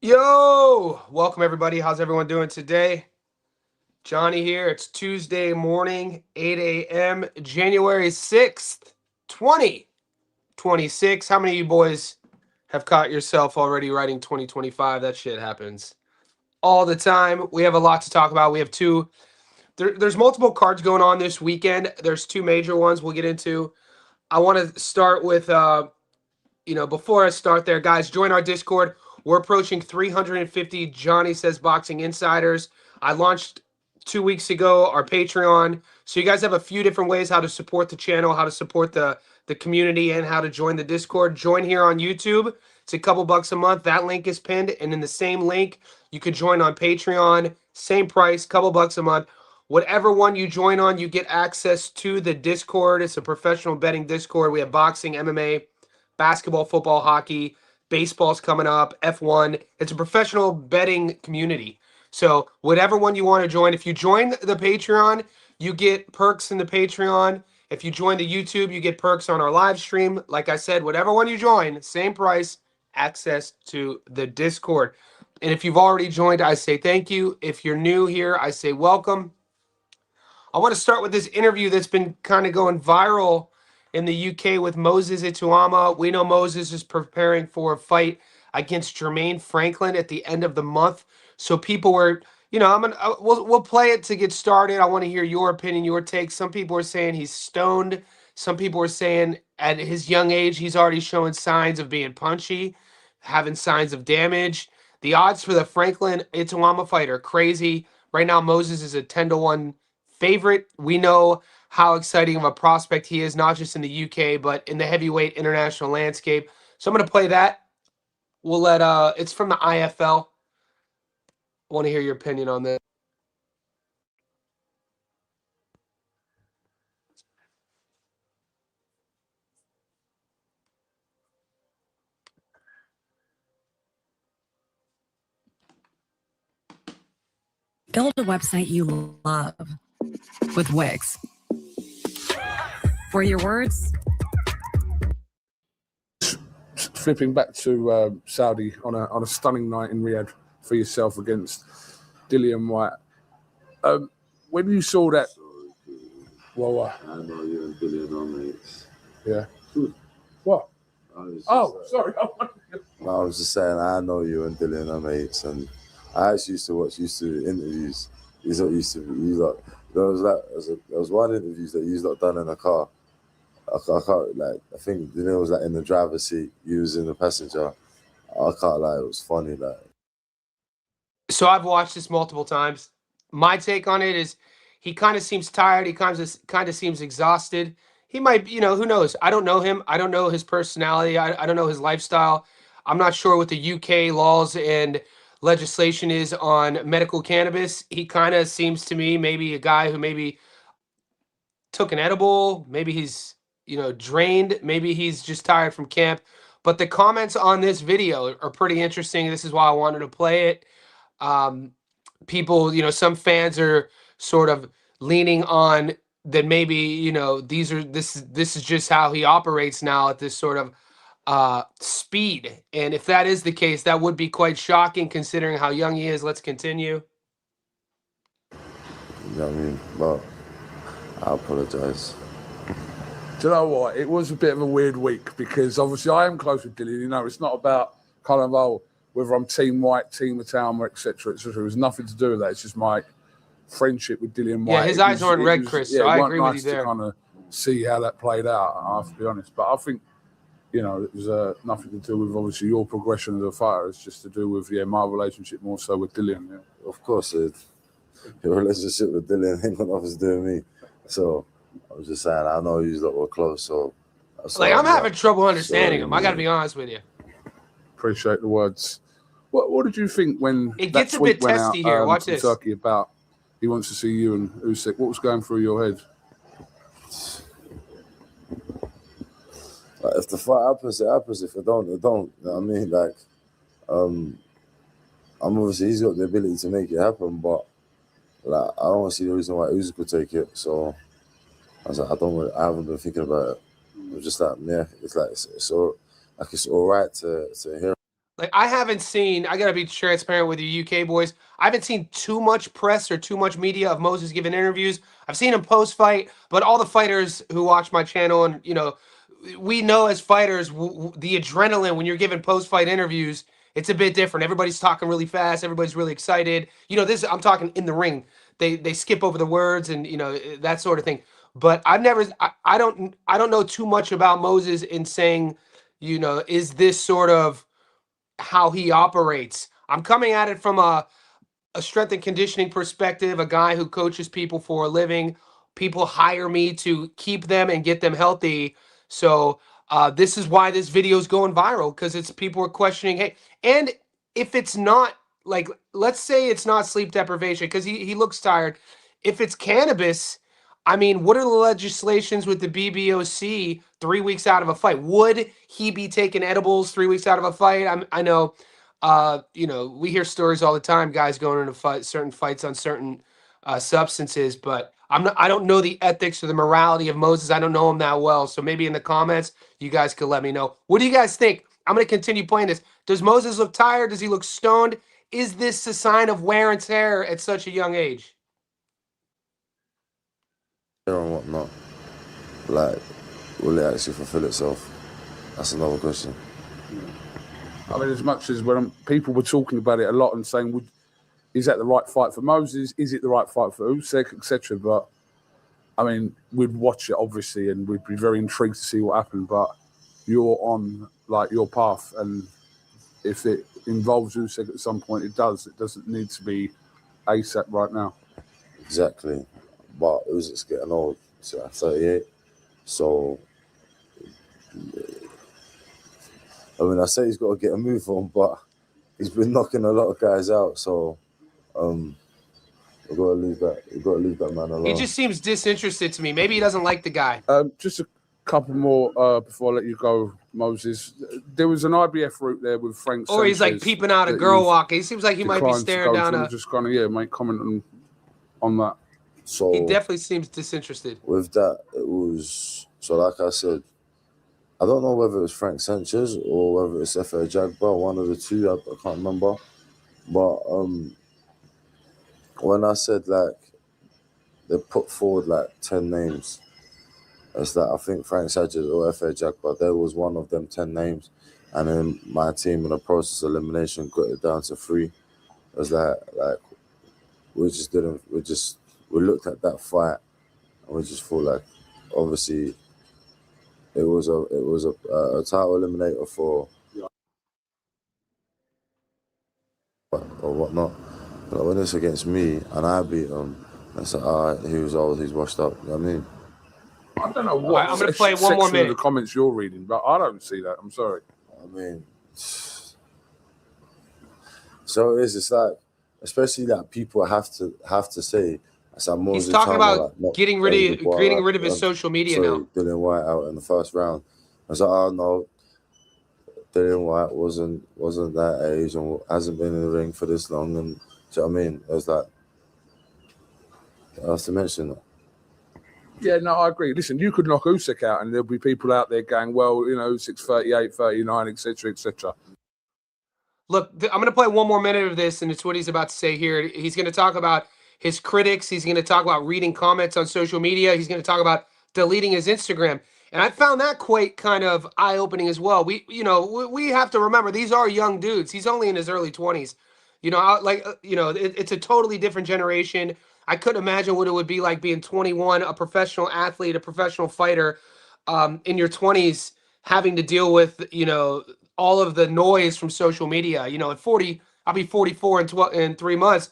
Yo, welcome everybody. How's everyone doing today? Johnny here. It's Tuesday morning, 8 a.m., January 6th, 2026. How many of you boys have caught yourself already writing 2025? That shit happens all the time. We have a lot to talk about. We have there's multiple cards going on this weekend. There's two major ones we'll get into. I want to start with, before I start there, guys, join our Discord. We're approaching 350 Johnny Says Boxing Insiders. I launched 2 weeks ago our Patreon. So you guys have a few different ways how to support the channel, how to support the community, and how to join the Discord. Join here on YouTube. It's a couple bucks a month. That link is pinned. And in the same link, you could join on Patreon. Same price, couple bucks a month. Whatever one you join on, you get access to the Discord. It's a professional betting Discord. We have boxing, MMA, basketball, football, hockey, baseball's coming up, F1. It's a professional betting community. So whatever one you want to join, if you join the Patreon, you get perks in the Patreon. If you join the YouTube, you get perks on our live stream. Like I said, whatever one you join, same price, access to the Discord. And if you've already joined, I say thank you. If you're new here, I say welcome. I want to start with this interview that's been kind of going viral in the UK with Moses Ituama. We know Moses is preparing for a fight against Jermaine Franklin at the end of the month. So people were, we'll play it to get started. I want to hear your opinion, your take. Some people are saying he's stoned. Some people are saying at his young age, he's already showing signs of being punchy, having signs of damage. The odds for the Franklin Ituama fight are crazy. Right now, Moses is a 10-1 favorite. We know how exciting of a prospect he is, not just in the UK, but in the heavyweight international landscape. So I'm going to play that. We'll let, it's from the IFL. I want to hear your opinion on this. Build a website you love with Wix. For your words. Flipping back to Saudi on a stunning night in Riyadh for yourself against Dillian White. When you saw that, well, I know you and Dillian are mates. Yeah. What? Sorry. I was just saying, I know you and Dillian are mates, and I actually used to watch interviews. There was one interview that you lot done in a car. I think it was in the driver's seat, you was in the passenger. I can't lie, it was funny. So I've watched this multiple times. My take on it is he kind of seems tired. He kind of seems exhausted. He might, who knows? I don't know him. I don't know his personality. I don't know his lifestyle. I'm not sure what the UK laws and legislation is on medical cannabis. He kind of seems to me maybe a guy who maybe took an edible. Maybe he's, drained. Maybe he's just tired from camp. But the comments on this video are pretty interesting. This is why I wanted to play it. People, some fans are sort of leaning on that maybe, this is just how he operates now at this sort of speed. And if that is the case, that would be quite shocking considering how young he is. Let's continue. You know what I mean? But I apologise. Do you know what? It was a bit of a weird week because obviously I am close with Dillian. It's not about kind of whether I'm Team White, Team Ituama, etc. It was nothing to do with that. It's just my friendship with Dillian White. Yeah, his eyes aren't red, Chris. So I agree with you there. To kind of see how that played out. I have to be honest, but I think it was nothing to do with obviously your progression as a fighter. It's just to do with my relationship more so with Dillian. Yeah. Of course, your relationship with Dillian ain't got nothing to do with me. So I was just saying, I know you lot were close. So I'm having trouble understanding him. I got to be honest with you. Appreciate the words. What did you think when it gets a bit testy here? Watch this. Turkey about he wants to see you and Usyk. What was going through your head? If the fight happens, it happens. If it don't, it don't. You know what I mean? I'm obviously he's got the ability to make it happen, but I don't see the reason why Usyk could take it. So I was like, I haven't been thinking about it. It was just it's all right to hear. Like I haven't seen. I gotta be transparent with you, UK boys. I haven't seen too much press or too much media of Moses giving interviews. I've seen him post fight, but all the fighters who watch my channel and we know as fighters the adrenaline when you're giving post fight interviews. It's a bit different. Everybody's talking really fast. Everybody's really excited. This I'm talking in the ring. They skip over the words and that sort of thing. But I've never. I don't know too much about Moses in saying, is this sort of how he operates. I'm coming at it from a strength and conditioning perspective, a guy who coaches people for a living. People hire me to keep them and get them healthy. So this is why this video is going viral, because it's people are questioning, hey, and if it's not like, let's say it's not sleep deprivation, because he looks tired. If it's cannabis, I mean, what are the legislations with the BBOC 3 weeks out of a fight? Would he be taking edibles 3 weeks out of a fight? I know, we hear stories all the time, guys going into certain fights on certain substances, but I don't know the ethics or the morality of Moses. I don't know him that well. So maybe in the comments, you guys could let me know. What do you guys think? I'm going to continue playing this. Does Moses look tired? Does he look stoned? Is this a sign of wear and tear at such a young age? And whatnot, like, will it actually fulfill itself? That's another question. I mean, as much as when people were talking about it a lot and saying, is that the right fight for Moses? Is it the right fight for Usyk, etc.? But I mean, we'd watch it obviously, and we'd be very intrigued to see what happened. But you're on like your path, and if it involves Usyk at some point, it does. It doesn't need to be ASAP right now. Exactly, but Usyk's getting old. So at 38, so. I mean, I say he's got to get a move on, but he's been knocking a lot of guys out. So, we've got to leave that. We've got to leave that man alone. He just seems disinterested to me. Maybe he doesn't like the guy. Just a couple more before I let you go, Moses. There was an IBF route there with Frank. Or he's like peeping out a girl walking. He seems like he might be staring down a. Just kind of make comment on that. So he definitely seems disinterested. With that, it was like I said. I don't know whether it was Frank Sanchez or whether it's F.A. Jagba, one of the two, I can't remember. But when I said, like, they put forward, like, 10 names, it's like, I think Frank Sanchez or F.A. Jagba, there was one of them 10 names. And then my team, in the process of elimination, got it down to 3. It was like we looked at that fight and we just thought, like, obviously, it was a title eliminator for or whatnot. But when it's against me and I beat him, it's like, all right, he was old, he's washed up. You know what I mean? I don't know what. I'm going to play one more minute. The comments you're reading, but I don't see that. I'm sorry. I mean, so it's like, especially that people have to say. He's talking about getting rid of his social media now. Dillian White out in the first round. I was like, oh no, Dillian White wasn't that age and hasn't been in the ring for this long. And do you know what I mean? It was like, I have to mention that. Yeah, no, I agree. Listen, you could knock Usyk out and there'll be people out there going, well, Usyk's 38, 39, etc., etc. Look, I'm going to play one more minute of this, and it's what he's about to say here. He's going to talk about his critics. He's going to talk about reading comments on social media. He's going to talk about deleting his Instagram. And I found that quite kind of eye-opening as well. We have to remember, these are young dudes. He's only in his early 20s. It's a totally different generation. I couldn't imagine what it would be like being 21, a professional athlete, a professional fighter, in your 20s, having to deal with, all of the noise from social media. At 40, I'll be 44 in 3 months.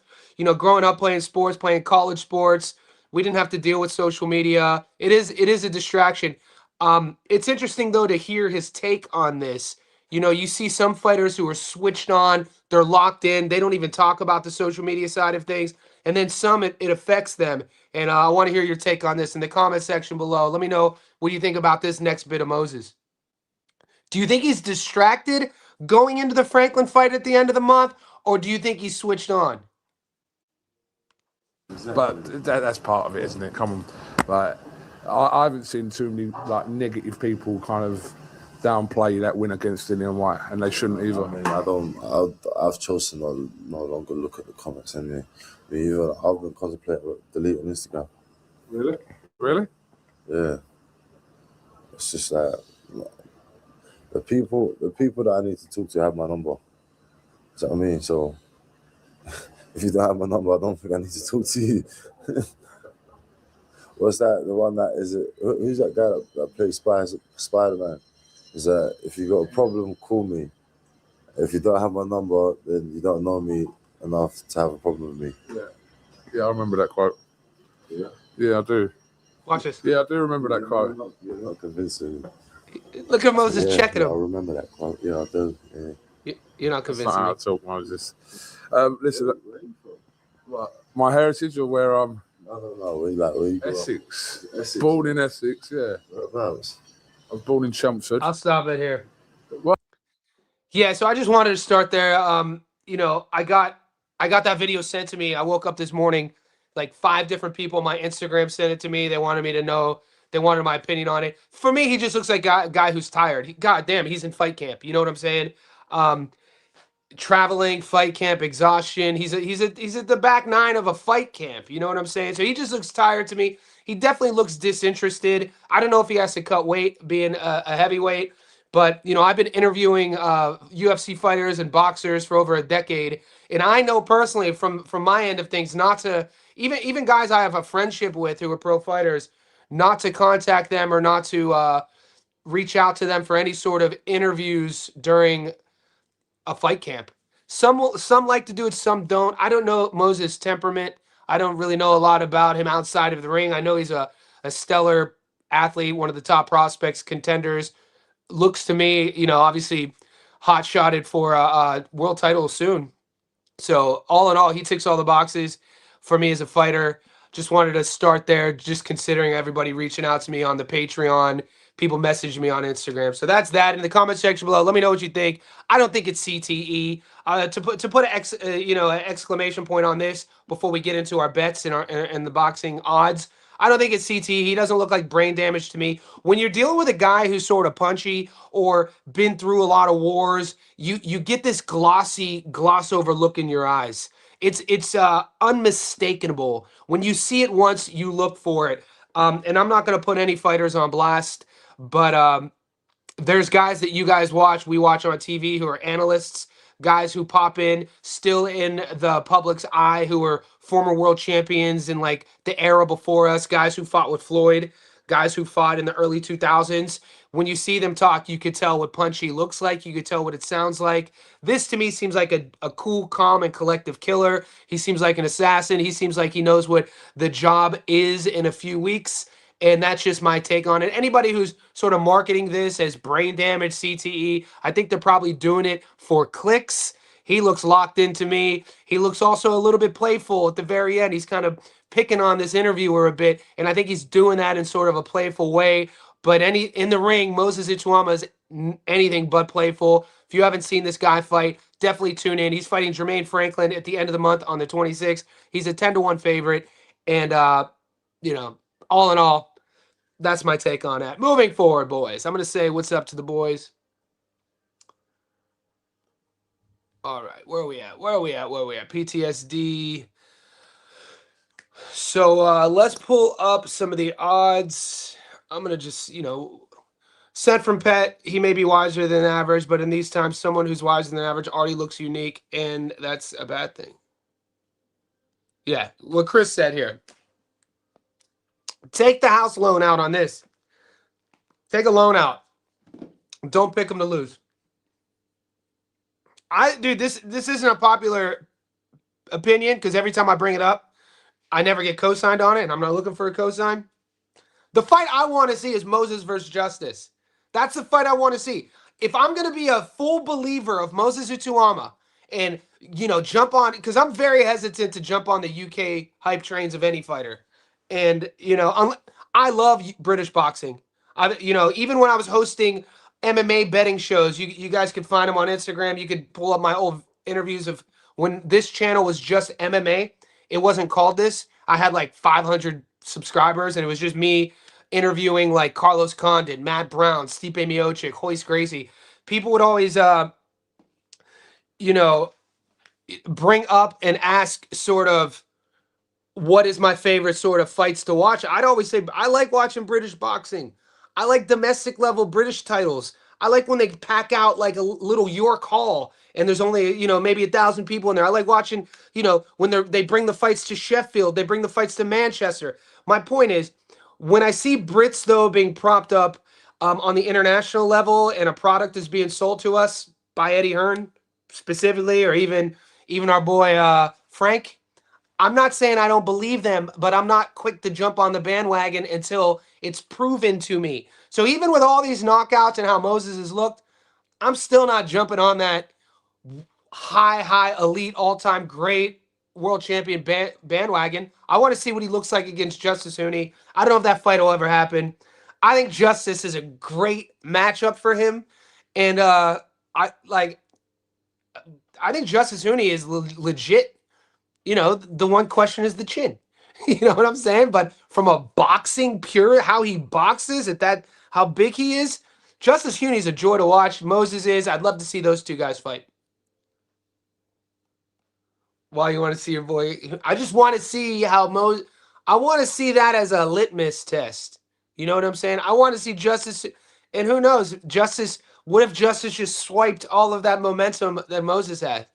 Growing up playing sports, playing college sports, we didn't have to deal with social media. It is a distraction. It's interesting though to hear his take on this. You see some fighters who are switched on, they're locked in, they don't even talk about the social media side of things, and then some it affects them. And I want to hear your take on this in the comment section below. Let me know what you think about this next bit of Moses. Do you think he's distracted going into the Franklin fight at the end of the month, or do you think he's switched on? But that's part of it, isn't it? Come on, like I haven't seen too many like negative people kind of downplay that win against Dillian White, and they shouldn't either. I mean, I've chosen to no longer look at the comments anyway. I've been contemplating deleting Instagram. Really? Really? Yeah. It's just like the people that I need to talk to have my number. Do you know what I mean? So if you don't have my number, I don't think I need to talk to you. What's that? The one that is it? Who's that guy that plays Spider-Man? Is that if you got a problem, call me. If you don't have my number, then you don't know me enough to have a problem with me. Yeah, I remember that quote. Yeah, I do. Watch this. Yeah, I do remember that quote. You're not convincing me. Look at Moses checking I him. remember that quote. Yeah, I do. Yeah. You're not That's convincing not how I me. talk, Moses. Listen, my heritage or where I'm. I don't know. Where you grew up? Essex. Born in Essex, yeah. Whereabouts? I was born in Chelmsford. I'll stop it here. What? Yeah, so I just wanted to start there. You know, I got that video sent to me. I woke up this morning, like 5 different people on my Instagram sent it to me. They wanted me to know. They wanted my opinion on it. For me, he just looks like a guy who's tired. God damn, he's in fight camp. You know what I'm saying? Traveling, fight camp, exhaustion. He's at the back 9 of a fight camp. You know what I'm saying? So he just looks tired to me. He definitely looks disinterested. I don't know if he has to cut weight, being a heavyweight. But, you know, I've been interviewing UFC fighters and boxers for over a decade. And I know personally from my end of things not to, even guys I have a friendship with who are pro fighters, not to contact them or not to reach out to them for any sort of interviews during a fight camp. Some like to do it, some don't. I don't know Moses' temperament. I don't really know a lot about him outside of the ring. I know he's a stellar athlete, one of the top prospects, contenders. Looks to me, you know, obviously hot-shotted for a world title soon. So all in all, he ticks all the boxes for me as a fighter. Just wanted to start there, just considering everybody reaching out to me on the Patreon, people messaging me on Instagram. So that's that. In the comment section below, let me know what you think. I don't think it's CTE. To put an exclamation point on this before we get into our bets and the boxing odds, I don't think it's CTE. He doesn't look like brain damage to me. When you're dealing with a guy who's sort of punchy or been through a lot of wars, you get this gloss over look in your eyes. It's unmistakable. When you see it once, you look for it. And I'm not going to put any fighters on blast, but there's guys that you guys watch, we watch on TV who are analysts, guys who pop in, still in the public's eye, who are former world champions in like the era before us, guys who fought with Floyd, guys who fought in the early 2000s. When you see them talk, you could tell what Punchy looks like. You could tell what it sounds like. This, to me, seems like a cool, calm, and collective killer. He seems like an assassin. He seems like he knows what the job is in a few weeks. And that's just my take on it. Anybody who's sort of marketing this as brain damage, CTE, I think they're probably doing it for clicks. He looks locked into me. He looks also a little bit playful at the very end. He's kind of picking on this interviewer a bit, and I think he's doing that in sort of a playful way. But in the ring, Moses Ituama is anything but playful. If you haven't seen this guy fight, definitely tune in. He's fighting Jermaine Franklin at the end of the month on the 26th. He's a 10-1 favorite, and you know, all in all, that's my take on that. Moving forward, boys, I'm going to say what's up to the boys. All right, where are we at? PTSD. So let's pull up some of the odds. I'm going to just, sent from Pet, he may be wiser than average, but in these times, someone who's wiser than average already looks unique, and that's a bad thing. Yeah, what Chris said here. Take the house loan out on this. Take a loan out. Don't pick them to lose. Dude, this isn't a popular opinion because every time I bring it up, I never get co-signed on it, and I'm not looking for a co-sign. The fight I want to see is Moses versus Justice. That's the fight I want to see. If I'm going to be a full believer of Moses Ituama and, jump on, because I'm very hesitant to jump on the UK hype trains of any fighter. And, I love British boxing. Even when I was hosting MMA betting shows, you guys could find them on Instagram. You could pull up my old interviews of when this channel was just MMA. It wasn't called this. I had like 500 subscribers, and it was just me interviewing like Carlos Condon, Matt Brown, Stipe Miocic, Hoist Gracie, people would always, you know, bring up and ask sort of what is my favorite sort of fights to watch. I'd always say I like watching British boxing. I like domestic level British titles. I like when they pack out like a little York Hall and there's only, maybe 1,000 people in there. I like watching, when they bring the fights to Sheffield, they bring the fights to Manchester. My point is, when I see Brits though being propped up on the international level and a product is being sold to us by Eddie Hearn specifically, or even our boy Frank, I'm not saying I don't believe them, but I'm not quick to jump on the bandwagon until it's proven to me. So even with all these knockouts and how Moses has looked, I'm still not jumping on that high elite all-time great world champion bandwagon. I want to see what he looks like against Justice Huni. I don't know if that fight will ever happen. I think Justice is a great matchup for him, and I think Justice Huni is legit. The one question is the chin. You know what I'm saying? But from a boxing pure, how he boxes how big he is, Justice Huni is a joy to watch. Moses is. I'd love to see those two guys fight. Why you want to see your boy? I just want to see how Moses. I want to see that as a litmus test. You know what I'm saying? I want to see Justice, and who knows, Justice. What if Justice just swiped all of that momentum that Moses had?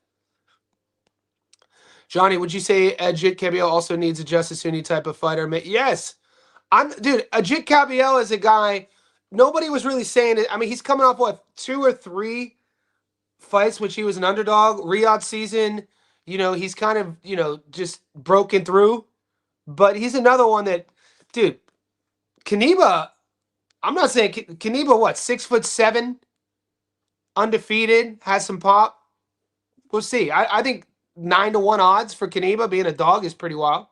Johnny, would you say Agit Kaybayel also needs a Justice Huni type of fighter? Yes. Agit Kaybayel is a guy, nobody was really saying it. I mean, he's coming off, 2 or 3 fights, which he was an underdog. Riyadh season, he's kind of, just broken through. But he's another one that, dude, Kaniba, I'm not saying, Kaniba, 6'7", undefeated, has some pop. We'll see. I think 9-1 odds for Kaniba being a dog is pretty wild.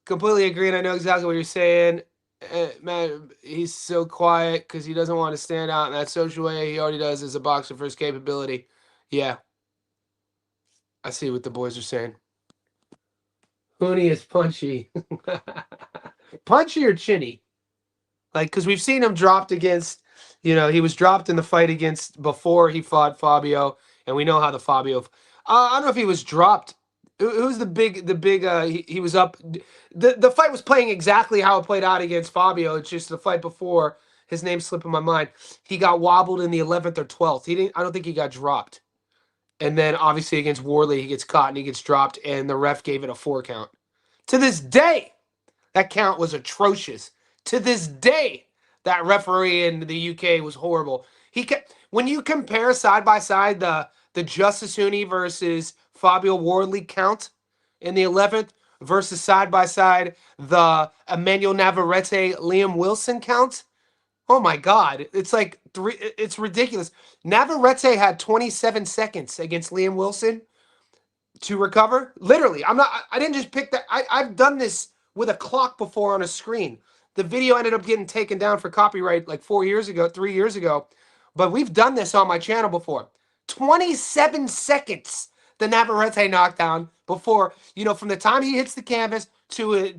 Completely agree, and I know exactly what you're saying. Man, he's so quiet because he doesn't want to stand out in that social way. He already does as a boxer for his capability. Yeah. I see what the boys are saying. Huni is punchy. Punchy or chinny? Because we've seen him dropped against, he was dropped in the fight before he fought Fabio, and we know how the Fabio. I don't know if he was dropped. Who's the big? He was up. The fight was playing exactly how it played out against Fabio. It's just the fight before. His name's slipping my mind. He got wobbled in the 11th or 12th. I don't think he got dropped. And then obviously against Worley, he gets caught and he gets dropped, and the ref gave it a 4 count. To this day, that count was atrocious. To this day, that referee in the UK was horrible. When you compare side by side the Justice Huni versus Fabio Worley count in the 11th versus side by side the Emmanuel Navarrete Liam Wilson count, oh my God, it's like it's ridiculous. Navarrete had 27 seconds against Liam Wilson to recover. Literally, I didn't just pick that. I've done this with a clock before on a screen. The video ended up getting taken down for copyright like 3 years ago, but we've done this on my channel before. 27 seconds, the Navarrete knockdown before, from the time he hits the canvas to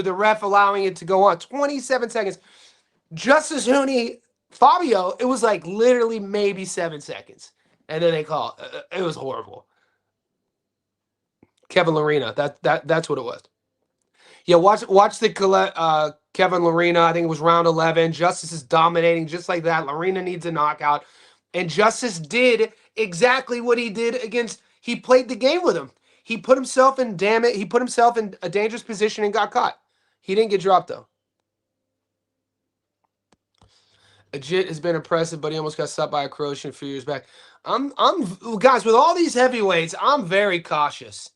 the ref allowing it to go on. 27 seconds. Justice Huni, Fabio, it was like literally maybe 7 seconds. And then they call it. It was horrible. Kevin Lorena, that's what it was. Yeah, watch the Kevin Lorena. I think it was round 11. Justice is dominating just like that. Lorena needs a knockout. And Justice did exactly what he did against. He played the game with him. He put himself in a dangerous position and got caught. He didn't get dropped though. Agit has been impressive, but he almost got stopped by a Croatian a few years back. I'm guys, with all these heavyweights, I'm very cautious.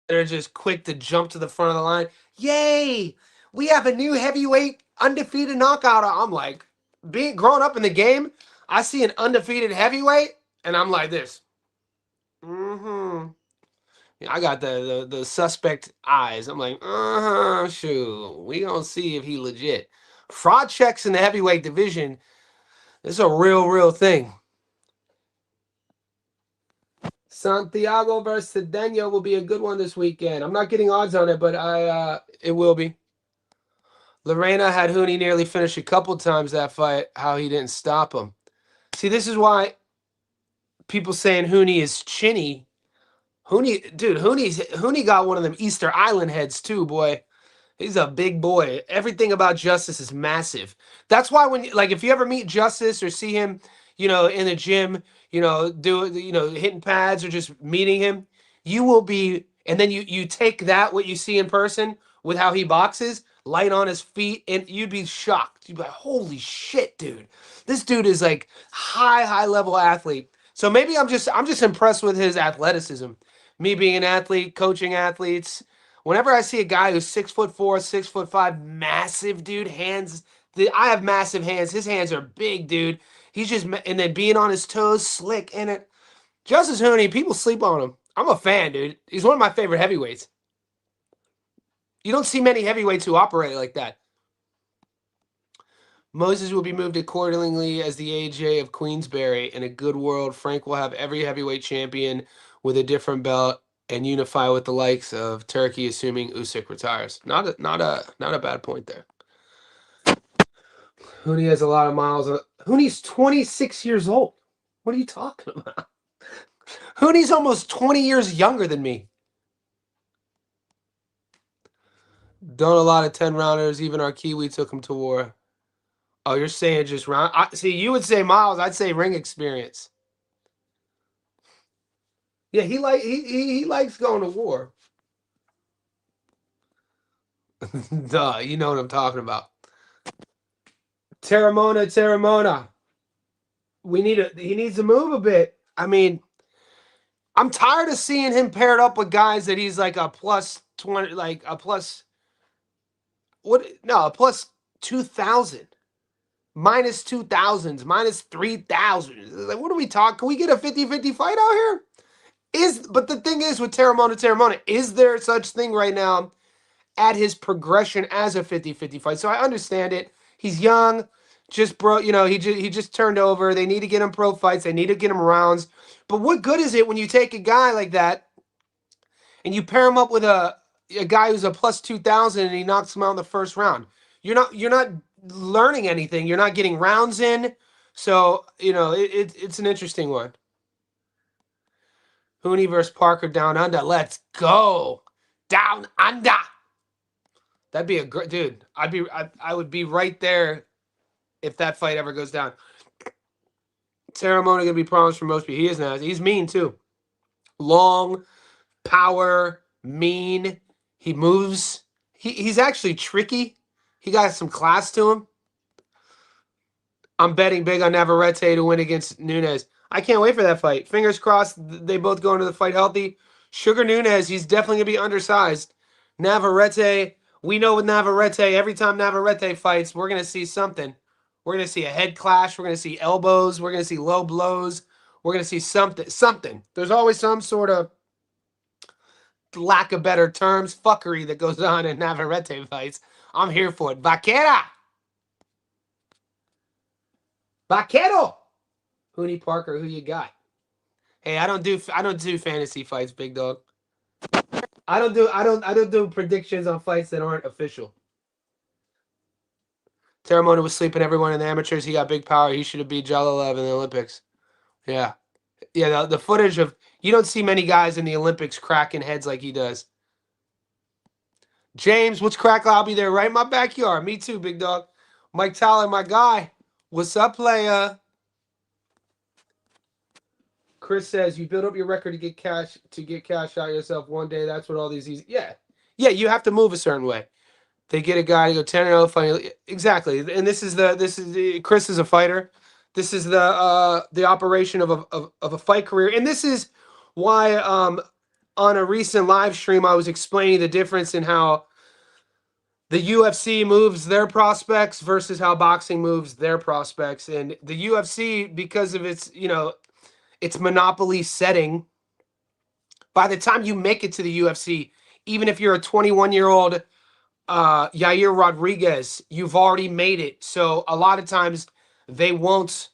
They're just quick to jump to the front of the line. Yay! We have a new heavyweight undefeated knockout. I'm like, growing up in the game, I see an undefeated heavyweight, and I'm like this. I got the suspect eyes. I'm like, shoot, we gonna see if he legit. Fraud checks in the heavyweight division. This is a real thing. Santiago versus Cedeno will be a good one this weekend. I'm not getting odds on it, but it will be. Lorena had Hooney nearly finish a couple times that fight. How he didn't stop him. See, this is why people saying Hooney is chinny. Hooney got one of them Easter Island heads too, boy. He's a big boy. Everything about Justice is massive. That's why when like if you ever meet Justice or see him, in the gym, hitting pads or just meeting him, you will be and then you take that what you see in person with how he boxes, light on his feet, and you'd be shocked. You'd be like, "Holy shit, dude. This dude is like high level athlete." So maybe I'm just impressed with his athleticism. Me being an athlete, coaching athletes, whenever I see a guy who's 6'4", 6'5", massive dude, I have massive hands. His hands are big, dude. He's just and then being on his toes, slick in it. Justice Hooney, people sleep on him. I'm a fan, dude. He's one of my favorite heavyweights. You don't see many heavyweights who operate like that. Moses will be moved accordingly as the AJ of Queensberry. In a good world, Frank will have every heavyweight champion with a different belt and unify with the likes of Turkey, assuming Usyk retires. Not a bad point there. Hooney has a lot of miles. Hooney's 26 years old. What are you talking about? Hooney's almost 20 years younger than me. Don't a lot of 10-rounders. Even our Kiwi took him to war. Oh, you're saying just round? See, you would say miles. I'd say ring experience. Yeah, he likes going to war. Duh, you know what I'm talking about. Terramona. He needs to move a bit. I mean, I'm tired of seeing him paired up with guys that he's like a plus 20, like a plus what? No, a plus 2,000, minus 2,000s, minus 3,000. Like, what are we talking? Can we get a 50-50 fight out here? But the thing is with Terramona, is there such thing right now at his progression as a 50-50 fight? So I understand it. He's young, just he just turned over. They need to get him pro fights. They need to get him rounds. But what good is it when you take a guy like that and you pair him up with a guy who's a plus 2,000 and he knocks him out in the first round? You're not learning anything. You're not getting rounds in. So, it's an interesting one. Hooney versus Parker down under. Let's go. Down under. That'd be a great dude. I would be right there if that fight ever goes down. Terramona gonna be promised for most people. He is now. He's mean too. Long, power, mean. He moves. He's actually tricky. He got some class to him. I'm betting big on Navarrete to win against Nunes. I can't wait for that fight. Fingers crossed they both go into the fight healthy. Sugar Nunes, he's definitely going to be undersized. Navarrete, we know with Navarrete, every time Navarrete fights, we're going to see something. We're going to see a head clash. We're going to see elbows. We're going to see low blows. We're going to see something. There's always some sort of, lack of better terms, fuckery that goes on in Navarrete fights. I'm here for it. Vaquero! Hooney Parker, who you got? Hey, I don't do fantasy fights, big dog. I don't do predictions on fights that aren't official. Terramona was sleeping everyone in the amateurs. He got big power. He should have beat Jalalev in the Olympics. Yeah. Yeah, the footage of you don't see many guys in the Olympics cracking heads like he does. James, what's crack? I'll be there right in my backyard. Me too, big dog. Mike Tyler, my guy. What's up, playa? Chris says you build up your record to get cash out yourself one day. That's what all these easy. Yeah, you have to move a certain way. They get a guy to go 10-0 finally. Exactly. And this is Chris is a fighter. This is the operation of a fight career. And this is why on a recent live stream I was explaining the difference in how the UFC moves their prospects versus how boxing moves their prospects. And the UFC, because of its monopoly setting, by the time you make it to the UFC, even if you're a 21-year-old Yair Rodriguez, you've already made it. So a lot of times they won't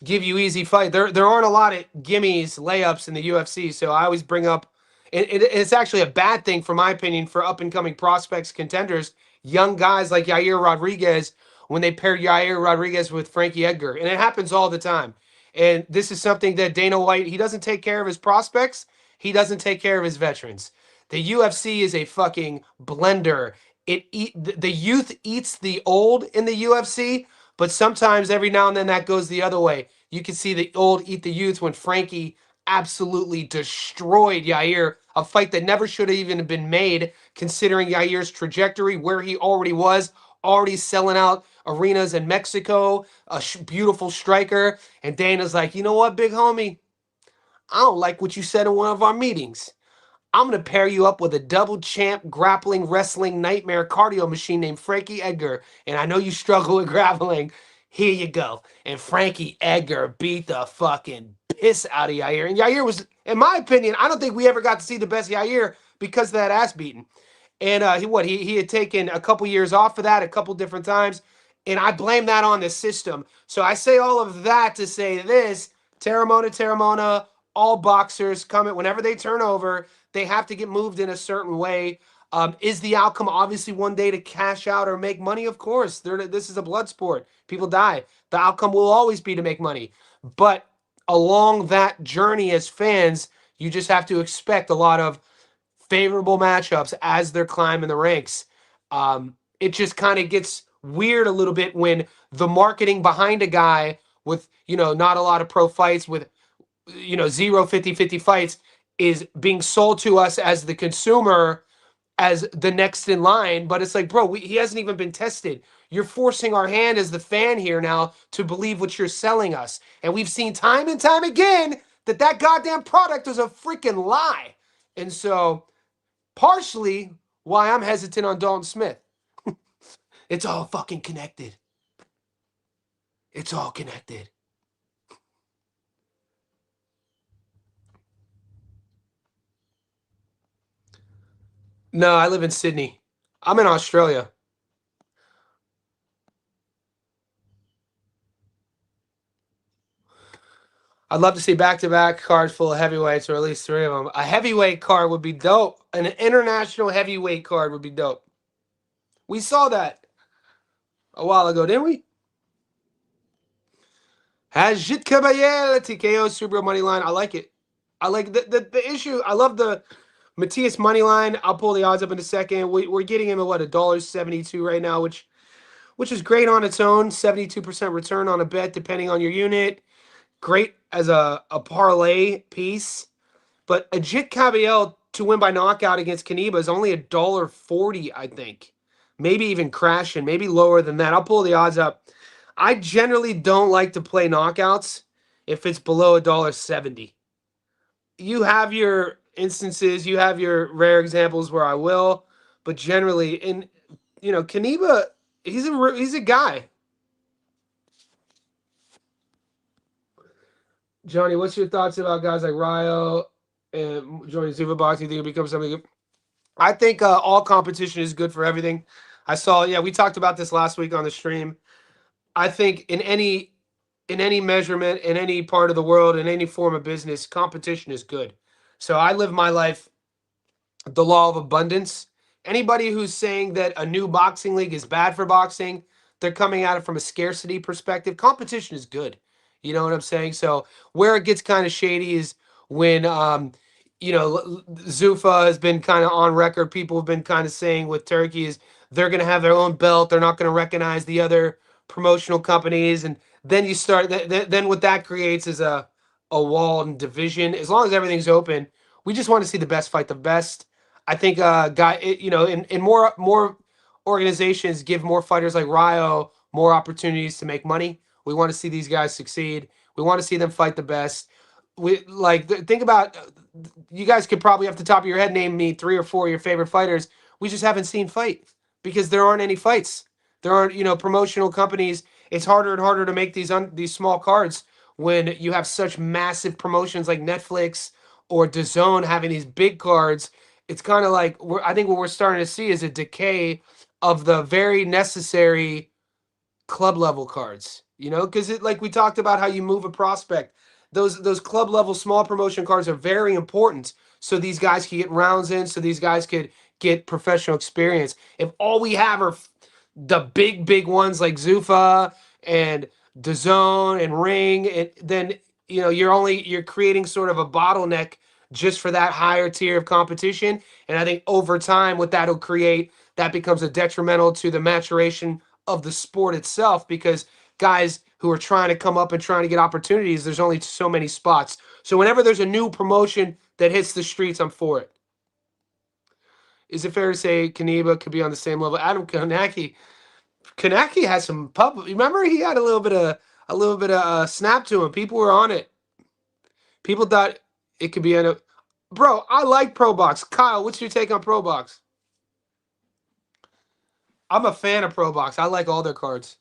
give you easy fight. There aren't a lot of gimmies, layups in the UFC. So I always bring up, it's actually a bad thing, for my opinion, for up-and-coming prospects, contenders, young guys like Yair Rodriguez when they pair Yair Rodriguez with Frankie Edgar. And it happens all the time. And this is something that Dana White, he doesn't take care of his prospects. He doesn't take care of his veterans. The UFC is a fucking blender. The youth eats the old in the UFC, but sometimes every now and then that goes the other way. You can see the old eat the youth when Frankie absolutely destroyed Yair, a fight that never should have even been made, considering Yair's trajectory, where he already was, already selling out arenas in Mexico, a beautiful striker. And Dana's like, you know what, big homie? I don't like what you said in one of our meetings. I'm going to pair you up with a double champ grappling wrestling nightmare cardio machine named Frankie Edgar. And I know you struggle with grappling. Here you go. And Frankie Edgar beat the fucking piss out of Yair. And Yair was, in my opinion, I don't think we ever got to see the best Yair because of that ass beating. And he had taken a couple years off of that a couple different times. And I blame that on the system. So I say all of that to say this, Terramona, all boxers come at whenever they turn over, they have to get moved in a certain way. Is the outcome obviously one day to cash out or make money? Of course. This is a blood sport. People die. The outcome will always be to make money. But along that journey as fans, you just have to expect a lot of favorable matchups as they're climbing the ranks. It just kind of gets weird a little bit when the marketing behind a guy with, not a lot of pro fights, with, 0 50-50 fights is being sold to us as the consumer as the next in line. But it's like, bro, he hasn't even been tested. You're forcing our hand as the fan here now to believe what you're selling us. And we've seen time and time again that goddamn product was a freaking lie. And so partially why I'm hesitant on Dalton Smith. It's all fucking connected. It's all connected. No, I live in Sydney. I'm in Australia. I'd love to see back-to-back cards full of heavyweights, or at least 3 of them. A heavyweight card would be dope. An international heavyweight card would be dope. We saw that a while ago, didn't we? Agit Kaybayel, TKO, Subriel money line. I like it. I like the issue. I love the Matias money line. I'll pull the odds up in a second. We're getting him at what, $1.72 right now, which is great on its own. 72% return on a bet, depending on your unit. Great as a parlay piece. But Agit Kaybayel to win by knockout against Canelo is only $1.40, I think. Maybe even crashing, maybe lower than that. I'll pull the odds up. I generally don't like to play knockouts if it's below $1.70. You have your instances, you have your rare examples where I will, but generally, Canelo, he's a guy. Johnny, what's your thoughts about guys like Ryo and joining Zuva Boxing? Do you think it'll become something good? I think all competition is good for everything. We talked about this last week on the stream. I think in any measurement, in any part of the world, in any form of business, competition is good. So I live my life the law of abundance. Anybody who's saying that a new boxing league is bad for boxing, they're coming at it from a scarcity perspective. Competition is good. You know what I'm saying? So where it gets kind of shady is when, Zuffa has been kind of on record. People have been kind of saying with Turkey is they're going to have their own belt. They're not going to recognize the other promotional companies. And then you start, then what that creates is a wall and division. As long as everything's open, we just want to see the best fight the best. I think, in more organizations give more fighters like Ryo more opportunities to make money. We want to see these guys succeed. We want to see them fight the best. Think about, you guys could probably off the top of your head name me 3 or 4 of your favorite fighters. We just haven't seen fight because there aren't any fights. There aren't, promotional companies. It's harder and harder to make these small cards when you have such massive promotions like Netflix or DAZN having these big cards. It's kind of like, I think what we're starting to see is a decay of the very necessary club level cards, because like we talked about how you move a prospect. Those club level small promotion cards are very important. So these guys can get rounds in, so these guys could get professional experience. If all we have are the big ones like Zuffa and DAZN and Ring, and then you're creating sort of a bottleneck just for that higher tier of competition. And I think over time, what that'll create, that becomes a detrimental to the maturation of the sport itself, because guys who are trying to come up and trying to get opportunities, there's only so many spots. So whenever there's a new promotion that hits the streets, I'm for it. Is it fair to say Kaneba could be on the same level? Adam Kanaki has some pub. Remember, he had a little bit of snap to him. People were on it. People thought it could be bro, I like Pro Box. Kyle, what's your take on Pro Box? I'm a fan of Pro Box. I like all their cards.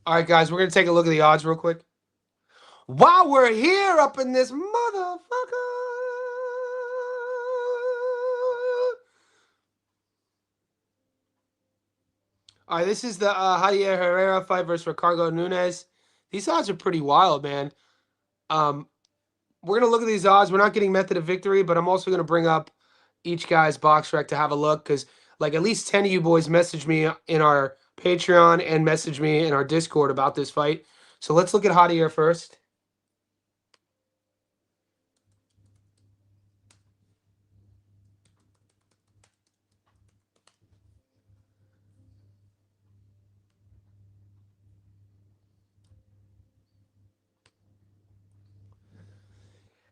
All right, guys, we're going to take a look at the odds real quick. While we're here up in this motherfucker. All right, this is the Javier Herrera fight versus Ricardo Nunes. These odds are pretty wild, man. We're going to look at these odds. We're not getting method of victory, but I'm also going to bring up each guy's box rec to have a look, because like at least 10 of you boys messaged me in our Patreon and messaged me in our Discord about this fight. So let's look at Javier first.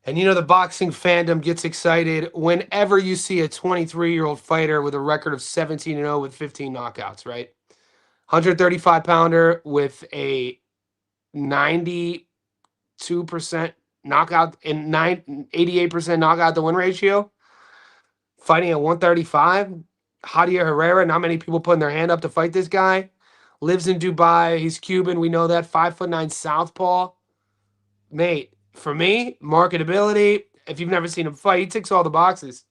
And the boxing fandom gets excited whenever you see a 23-year-old fighter with a record of 17-0 with 15 knockouts, right? 135-pounder with a 92% knockout and 88% knockout to win ratio. Fighting at 135. Javier Herrera, not many people putting their hand up to fight this guy. Lives in Dubai. He's Cuban. We know that. 5'9" southpaw. Mate, for me, marketability, if you've never seen him fight, he ticks all the boxes.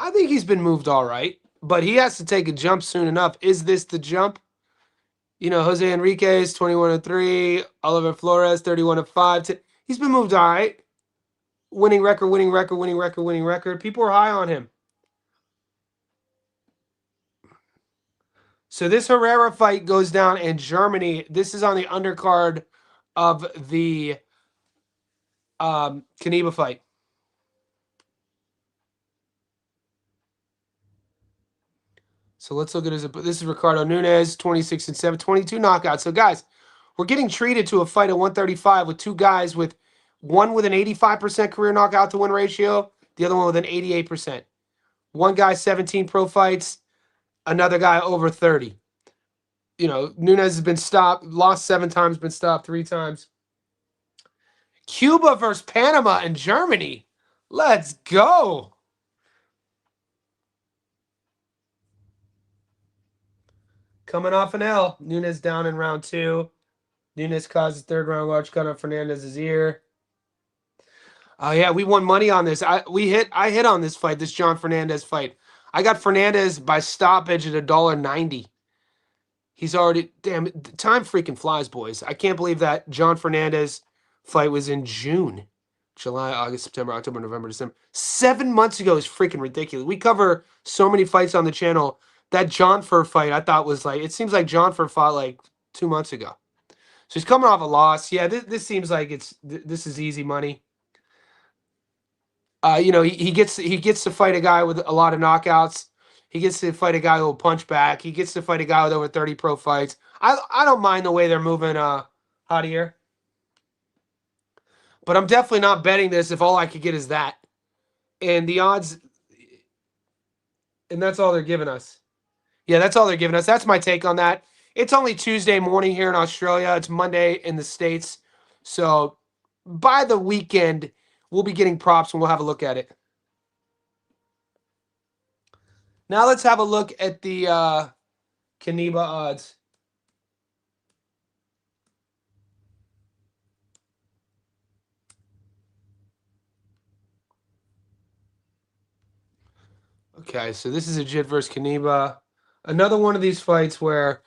I think he's been moved all right, but he has to take a jump soon enough. Is this the jump? Jose Enriquez, 21-3. Oliver Flores, 31-5. He's been moved all right. Winning record. People are high on him. So this Herrera fight goes down in Germany. This is on the undercard of the Kaneba fight. So let's look at this is Ricardo Nunes, 26-7, 22 knockouts. So guys, we're getting treated to a fight at 135 with two guys with one with an 85% career knockout to win ratio, the other one with an 88%. One guy 17 pro fights, another guy over 30. Nunes has been stopped, lost 7 times, been stopped 3 times. Cuba versus Panama and Germany. Let's go. Coming off an L. Nunes down in round 2. Nunes caused the 3rd round large cut on Fernandez's ear. Oh yeah, we won money on this. I hit on this fight, this John Fernandez fight. I got Fernandez by stoppage at $1.90. He's already, damn, time freaking flies, boys. I can't believe that John Fernandez fight was in June. July, August, September, October, November, December. 7 months ago is freaking ridiculous. We cover so many fights on the channel. That John Fur fight, I thought was like, it seems like John Fur fought like 2 months ago. So he's coming off a loss. Yeah, this seems like this is easy money. He gets to fight a guy with a lot of knockouts. He gets to fight a guy who will punch back. He gets to fight a guy with over 30 pro fights. I don't mind the way they're moving Javier. But I'm definitely not betting this if all I could get is that. And the odds, and that's all they're giving us. Yeah, that's all they're giving us. That's my take on that. It's only Tuesday morning here in Australia. It's Monday in the States. So by the weekend, we'll be getting props and we'll have a look at it. Now let's have a look at the Caneba odds. Okay, so this is Agit versus Caneba. Another one of these fights where,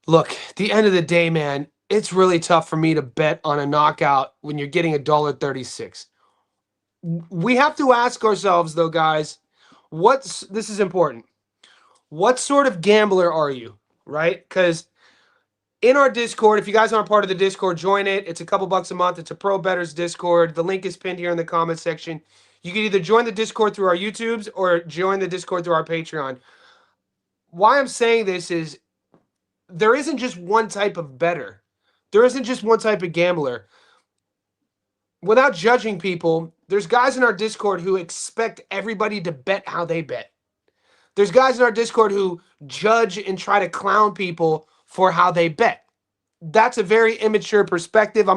look, at the end of the day, man, it's really tough for me to bet on a knockout when you're getting $1.36. We have to ask ourselves, though, guys, this is important. What sort of gambler are you, right? Because in our Discord, if you guys aren't part of the Discord, join it. It's a couple bucks a month. It's a Pro Bettors Discord. The link is pinned here in the comment section. You can either join the Discord through our YouTubes or join the Discord through our Patreon. Why I'm saying this is there isn't just one type of bettor. There isn't just one type of gambler. Without judging people, there's guys in our Discord who expect everybody to bet how they bet. There's guys in our Discord who judge and try to clown people for how they bet. That's a very immature perspective.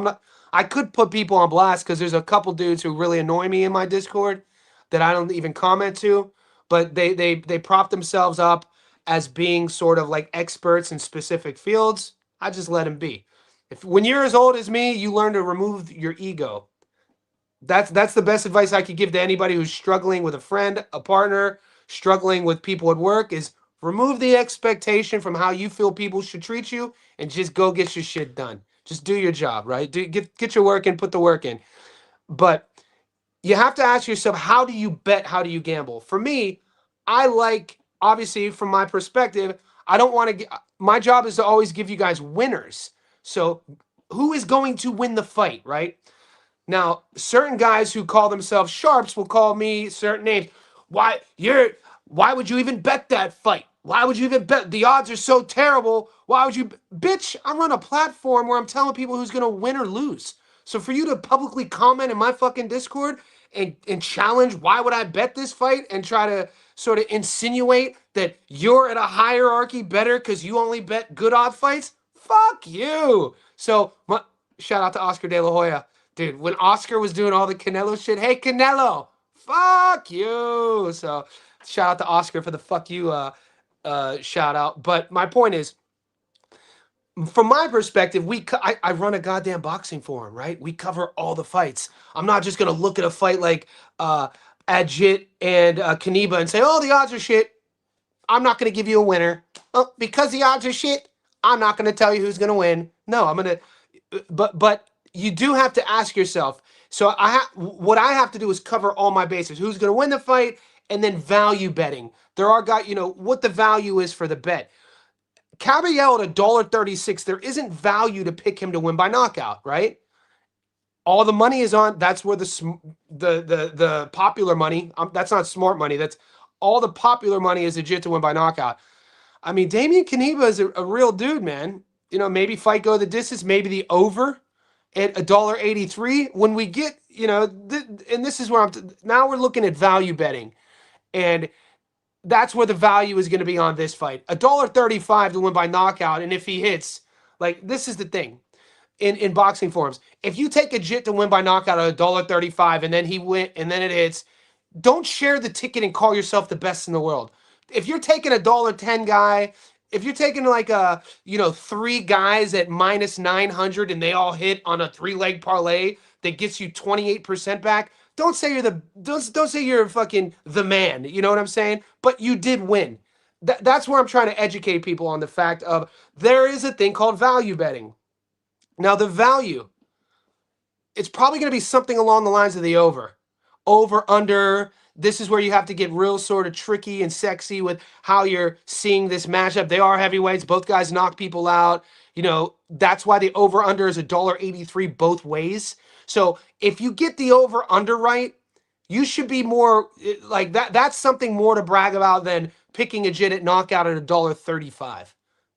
I could put people on blast because there's a couple dudes who really annoy me in my Discord that I don't even comment to, but they prop themselves up as being sort of like experts in specific fields. I just let them be. When you're as old as me, you learn to remove your ego. That's the best advice I could give to anybody who's struggling with a friend, a partner, struggling with people at work is remove the expectation from how you feel people should treat you and just go get your shit done. Just do your job, right? Get your work in, put the work in. But you have to ask yourself, how do you bet? How do you gamble? For me, I like, obviously, from my perspective, I don't want to get, my job is to always give you guys winners. So who is going to win the fight, right? Now, certain guys who call themselves sharps will call me certain names. Why would you even bet that fight? Why would you even bet? The odds are so terrible. Why would you? Bitch, I'm on a platform where I'm telling people who's going to win or lose. So for you to publicly comment in my fucking Discord and challenge why would I bet this fight and try to sort of insinuate that you're at a hierarchy better because you only bet good odd fights, fuck you. So shout out to Oscar De La Hoya. Dude, when Oscar was doing all the Canelo shit, hey, Canelo, fuck you. So shout out to Oscar for the fuck you shout out. But my point is, from my perspective, I run a goddamn boxing forum, right? We cover all the fights. I'm not just going to look at a fight like Agit and Caneba and say, oh, the odds are shit. I'm not going to give you a winner. Because the odds are shit, I'm not going to tell you who's going to win. No, I'm going to, but you do have to ask yourself. So what I have to do is cover all my bases. Who's going to win the fight, and then value betting. There are guys, what the value is for the bet. Kaybayel at $1.36. There isn't value to pick him to win by knockout, right? All the money is on. That's where the popular money. That's not smart money. That's all the popular money is legit to win by knockout. I mean, Damian Caneba is a real dude, man. Maybe fight go the distance. Maybe the over at $1.83 when we get, and this is where now we're looking at value betting, and that's where the value is going to be on this fight. $1.35 to win by knockout, and if he hits, like, this is the thing in boxing forums. If you take a jit to win by knockout at $1.35 and then he win and then it hits, don't share the ticket and call yourself the best in the world. If you're taking a $1.10 guy, if you're taking like three guys at minus 900 and they all hit on a 3-leg parlay that gets you 28% back, don't say you're fucking the man. You know what I'm saying? But you did win. That's where I'm trying to educate people on the fact of there is a thing called value betting. Now the value, it's probably going to be something along the lines of the over, under. This is where you have to get real sort of tricky and sexy with how you're seeing this matchup. They are heavyweights. Both guys knock people out. That's why the over-under is $1.83 both ways. So if you get the over-under right, you should be more like that. That's something more to brag about than picking a jit at knockout at $1.35.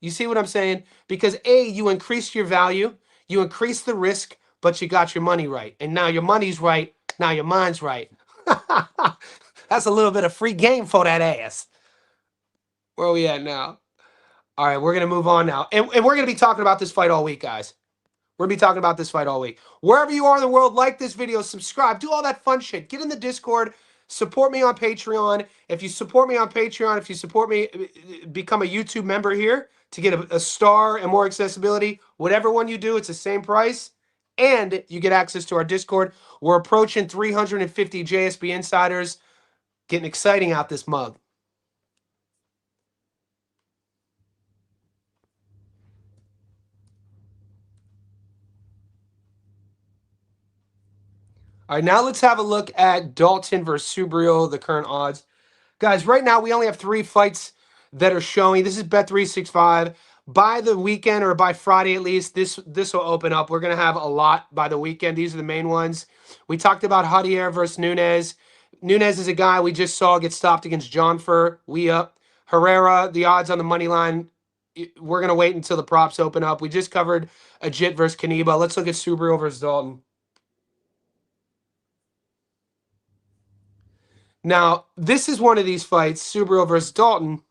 You see what I'm saying? Because you increased your value, you increased the risk, but you got your money right. And now your money's right. Now your mind's right. That's a little bit of free game for that ass. Where are we at now? All right, we're going to move on now. And we're going to be talking about this fight all week, guys. We're going to be talking about this fight all week. Wherever you are in the world, like this video, subscribe, do all that fun shit. Get in the Discord, support me on Patreon. If you support me on Patreon, if you support me, become a YouTube member here to get a star and more accessibility. Whatever one you do, it's the same price. And you get access to our Discord. We're approaching 350 JSB insiders. Getting exciting out this mug. All right, now let's have a look at Dalton versus Subriel, the current odds. Guys, right now we only have 3 fights that are showing. This is Bet365. By the weekend or by Friday at least, this will open up. We're going to have a lot by the weekend. These are the main ones. We talked about Javier versus Nunes. Nunes is a guy we just saw get stopped against John Fur. We up. Herrera, the odds on the money line, we're going to wait until the props open up. We just covered Agit versus Canelo. Let's look at Subriel versus Dalton. Now, this is one of these fights, Subriel versus Dalton,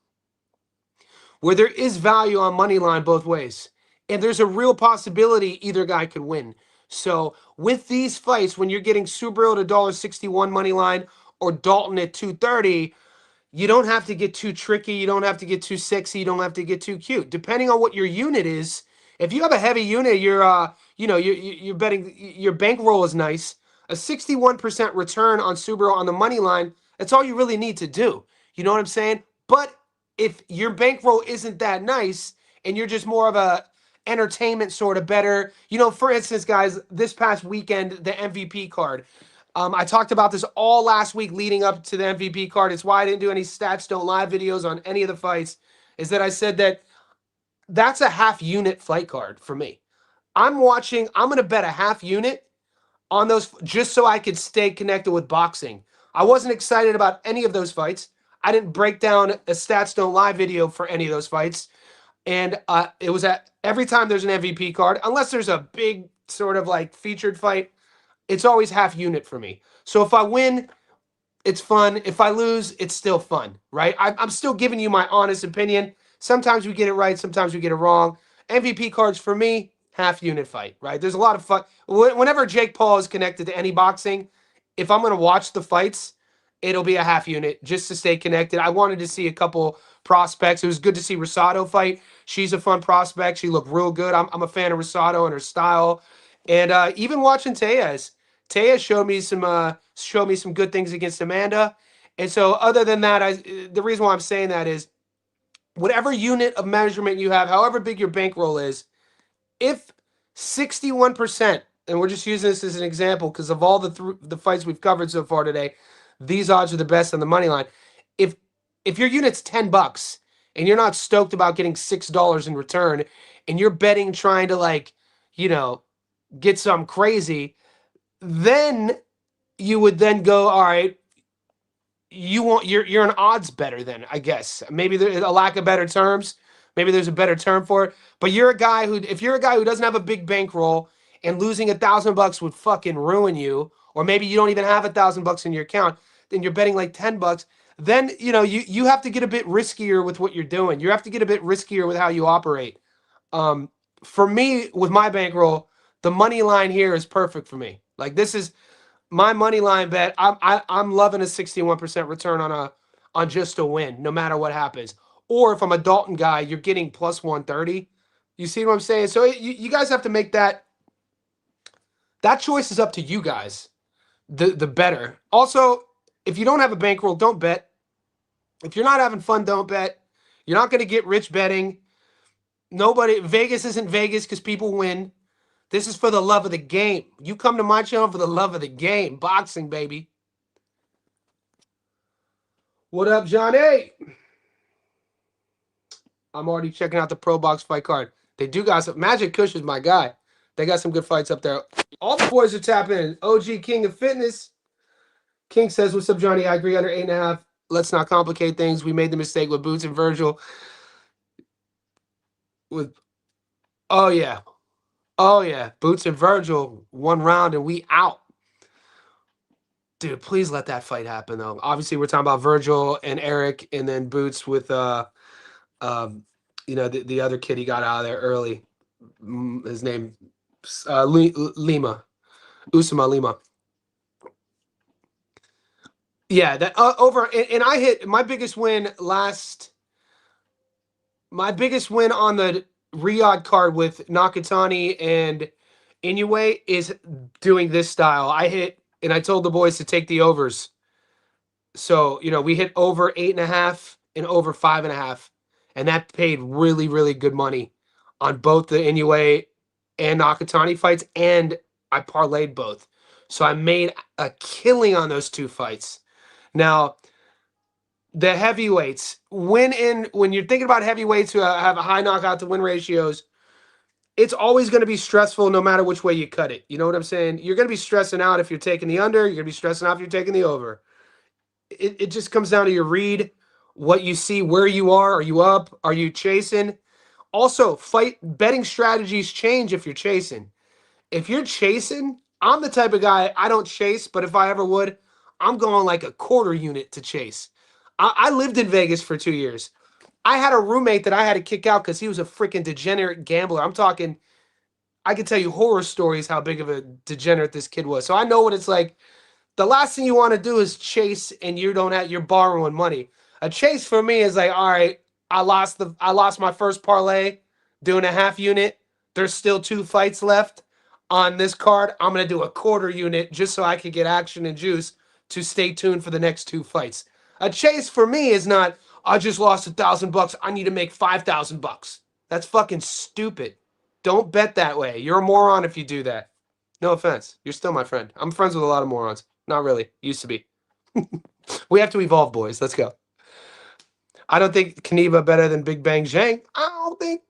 where there is value on money line both ways. And there's a real possibility either guy could win. So with these fights, when you're getting Subriel at $1.61 money line or Dalton at 230, you don't have to get too tricky. You don't have to get too sexy. You don't have to get too cute. Depending on what your unit is, if you have a heavy unit, you're betting, your bankroll is nice. A 61% return on Subriel on the money line, that's all you really need to do. You know what I'm saying? But if your bankroll isn't that nice and you're just more of a entertainment sort of better, for instance, guys, this past weekend, the MVP card. I talked about this all last week leading up to the MVP card. It's why I didn't do any stats don't lie videos on any of the fights, is that I said that that's a half unit fight card for me. I'm going to bet a half unit on those just so I could stay connected with boxing. I wasn't excited about any of those fights. I didn't break down a stats don't lie video for any of those fights. And it was at every time there's an MVP card, unless there's a big sort of like featured fight, it's always half unit for me. So if I win, it's fun. If I lose, it's still fun, right? I'm still giving you my honest opinion. Sometimes we get it right. Sometimes we get it wrong. MVP cards for me, half unit fight, right? There's a lot of fun. Whenever Jake Paul is connected to any boxing, if I'm going to watch the fights, it'll be a half unit just to stay connected. I wanted to see a couple prospects. It was good to see Rosado fight. She's a fun prospect. She looked real good. I'm a fan of Rosado and her style. And even watching Tejas showed me some good things against Amanda. And so other than that, the reason why I'm saying that is whatever unit of measurement you have, however big your bankroll is, if 61%, and we're just using this as an example because of all the fights we've covered so far today, these odds are the best on the money line. If your unit's $10 and you're not stoked about getting $6 in return, and you're betting trying to get some crazy, then you would then go, all right, you're an odds better then, I guess. Maybe there's a lack of better terms. Maybe there's a better term for it. But if you're a guy who doesn't have a big bankroll and losing $1,000 would fucking ruin you, or maybe you don't even have $1,000 in your account, then you're betting like $10. Then you have to get a bit riskier with what you're doing. You have to get a bit riskier with how you operate. For me, with my bankroll, the money line here is perfect for me. Like, this is my money line bet. I'm loving a 61% return on just a win, no matter what happens. Or if I'm a Dalton guy, you're getting plus 130. You see what I'm saying? So you guys have to make that choice is up to you guys. The better. Also, if you don't have a bankroll, don't bet. If you're not having fun, don't bet. You're not going to get rich betting. Vegas isn't Vegas because people win. This is for the love of the game. You come to my channel for the love of the game. Boxing, baby. What up, Johnny? I'm already checking out the Pro Box fight card. They do got some. Magic Kush is my guy. They got some good fights up there. All the boys are tapping in. OG King of Fitness. King says, what's up, Johnny? I agree, under 8.5. Let's not complicate things. We made the mistake with Boots and Virgil. Oh, yeah. Boots and Virgil, 1 round and we out. Dude, please let that fight happen, though. Obviously, we're talking about Virgil and Eric, and then Boots with the other kid he got out of there early. His name Lima, Usama Lima. Yeah, that over, and I hit my biggest win My biggest win on the Riyadh card with Nakatani and Inoue is doing this style. I hit, and I told the boys to take the overs. So, we hit over 8.5 and over 5.5. And that paid really, really good money on both the Inoue and Nakatani fights. And I parlayed both. So I made a killing on those two fights. Now, the heavyweights, when you're thinking about heavyweights who have a high knockout to win ratios, it's always going to be stressful no matter which way you cut it. You know what I'm saying? You're going to be stressing out if you're taking the under. You're going to be stressing out if you're taking the over. It just comes down to your read, what you see, where you are. Are you up? Are you chasing? Also, fight betting strategies change if you're chasing. If you're chasing, I'm the type of guy, I don't chase, but if I ever would, I'm going like a quarter unit to chase. I lived in Vegas for 2 years. I had a roommate that I had to kick out because he was a freaking degenerate gambler. I'm talking, I can tell you horror stories how big of a degenerate this kid was. So I know what it's like. The last thing you want to do is chase and you're borrowing money. A chase for me is like, all right, I lost my first parlay doing a half unit. There's still 2 fights left on this card. I'm going to do a quarter unit just so I can get action and juice to stay tuned for the next 2 fights. A chase for me is not, I just lost $1,000. I need to make $5,000. That's fucking stupid. Don't bet that way. You're a moron if you do that. No offense. You're still my friend. I'm friends with a lot of morons. Not really. Used to be. We have to evolve, boys. Let's go. I don't think Kaniva better than Big Bang Zhang. I don't think.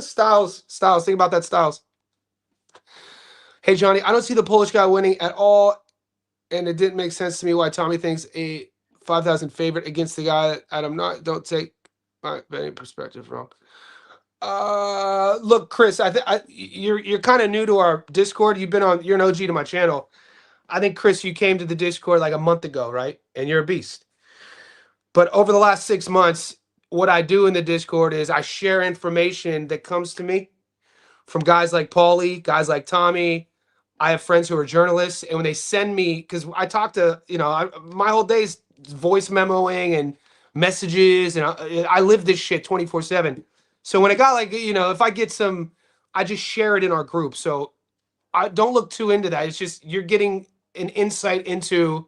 Styles. Think about that, Styles. Hey, Johnny. I don't see the Polish guy winning at all, and it didn't make sense to me why Tommy thinks a 5,000 favorite against the guy that I'm not. Don't take my betting perspective wrong. Look, Chris, you're kind of new to our Discord. You're an OG to my channel. I think, Chris, you came to the Discord like a month ago, right? And you're a beast. But over the last 6 months, what I do in the Discord is I share information that comes to me from guys like Paulie, guys like Tommy. I have friends who are journalists, and when they send me, because I talk to, my whole day's voice memoing and messages, and I live this shit 24/7. So when a guy like, if I get I just share it in our group. So I don't look too into that. It's just you're getting an insight into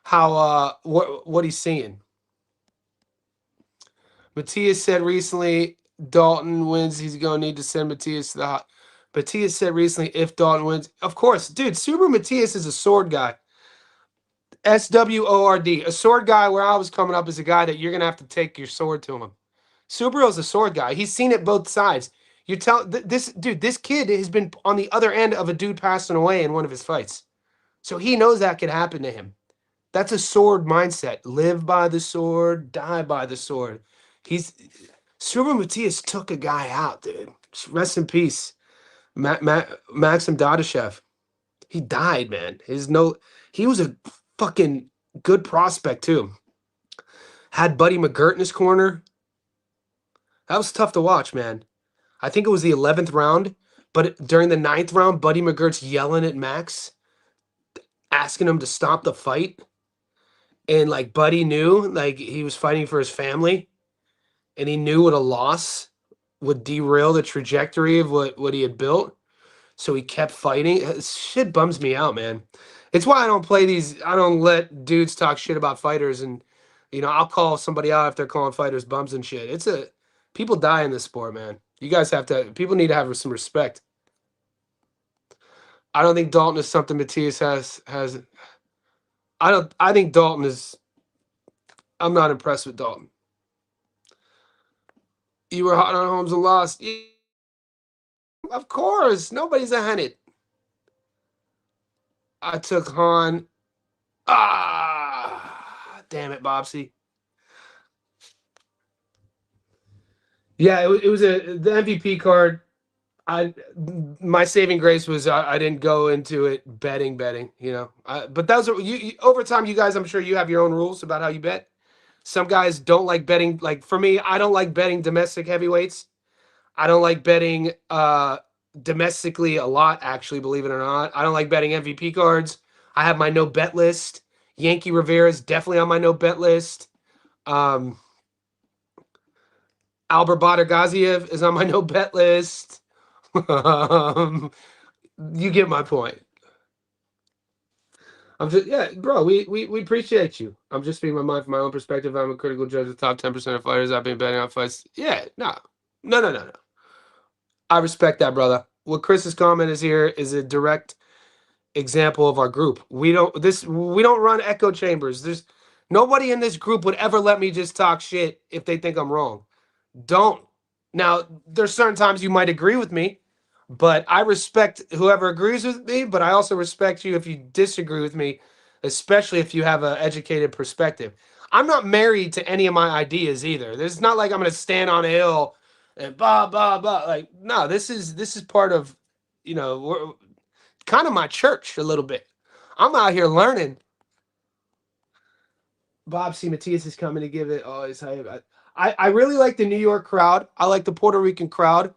how what he's seeing. Matias said recently, Dalton wins, he's going to need to send Matias to the hot. Matias said recently, if Dalton wins, of course, dude, Subriel Matias is a sword guy. SWORD. A sword guy where I was coming up is a guy that you're going to have to take your sword to him. Subriel's a sword guy. He's seen it both sides. You tell this kid has been on the other end of a dude passing away in one of his fights. So he knows that could happen to him. That's a sword mindset. Live by the sword, die by the sword. Subriel Matias took a guy out, dude. Rest in peace. Maxim Dadashev. He died, man. He was a fucking good prospect too. Had Buddy McGirt in his corner. That was tough to watch, man. I think it was the 11th round, but during the 9th round, Buddy McGirt's yelling at Max, asking him to stop the fight. And like Buddy knew, like he was fighting for his family, and he knew what a loss would derail the trajectory of what he had built. So he kept fighting. Shit bums me out, man. It's why I don't let dudes talk shit about fighters, and I'll call somebody out if they're calling fighters bums and shit. People die in this sport, man. People need to have some respect. I don't think Dalton is something Matias has. I think Dalton is. I'm not impressed with Dalton. You were hot on Holmes and lost. Yeah, of course, nobody's ahead it. I took Han. Damn it, Bobsy. Yeah, it was the MVP card. My saving grace was I didn't go into it betting. But those are over time. You guys, I'm sure you have your own rules about how you bet. Some guys don't like betting. Like for me, I don't like betting domestic heavyweights. I don't like betting domestically a lot, actually, believe it or not. I don't like betting MVP cards. I have my no bet list. Yankee Rivera's definitely on my no bet list. Albert Gaziev is on my no bet list. You get my point. I'm just bro. We appreciate you. I'm just speaking my mind from my own perspective. I'm a critical judge of the top 10% of fighters. I've been betting on fights. Yeah, no. I respect that, brother. What Chris's comment is here is a direct example of our group. We don't run echo chambers. There's nobody in this group would ever let me just talk shit if they think I'm wrong. Don't. Now, there's certain times you might agree with me, but I respect whoever agrees with me, but I also respect you if you disagree with me, especially if you have an educated perspective. I'm not married to any of my ideas either. It's not like I'm going to stand on a hill and blah blah blah. Like, no, this is part of, kind of my church a little bit. I'm out here learning. Bob C. Matias is coming to give it. Oh, I really like the New York crowd. I like the Puerto Rican crowd.